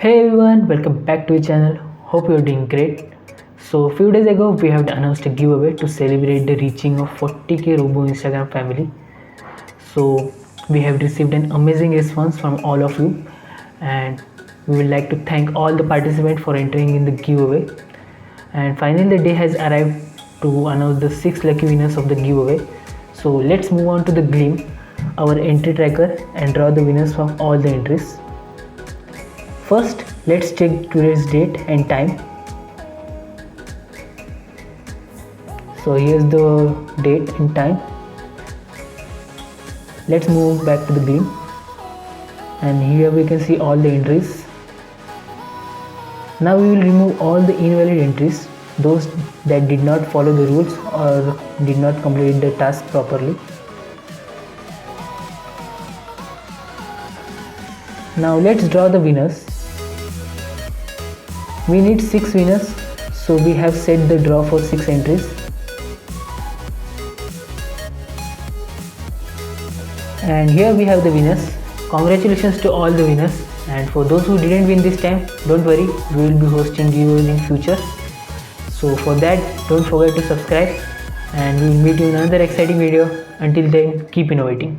Hey everyone, welcome back to the channel. Hope you're doing great. So a few days ago we have announced a giveaway to celebrate the reaching of 40k Robu Instagram family. So we have received an amazing response from all of you, and we would like to thank all the participants for entering in the giveaway. And finally the day has arrived to announce the 6 lucky winners of the giveaway. So let's move on to the Gleam, our entry tracker, and draw the winners from all the entries. First, let's check today's date and time. So here's the date and time. Let's move back to the Gleam, and here we can see all the entries. Now we will remove all the invalid entries, those that did not follow the rules or did not complete the task properly. Now let's draw the winners. We need 6 winners, so we have set the draw for 6 entries. And here we have the winners. Congratulations to all the winners, and for those who didn't win this time, don't worry, we will be hosting giveaways in future. So for that, don't forget to subscribe, and we will meet you in another exciting video. Until then, keep innovating.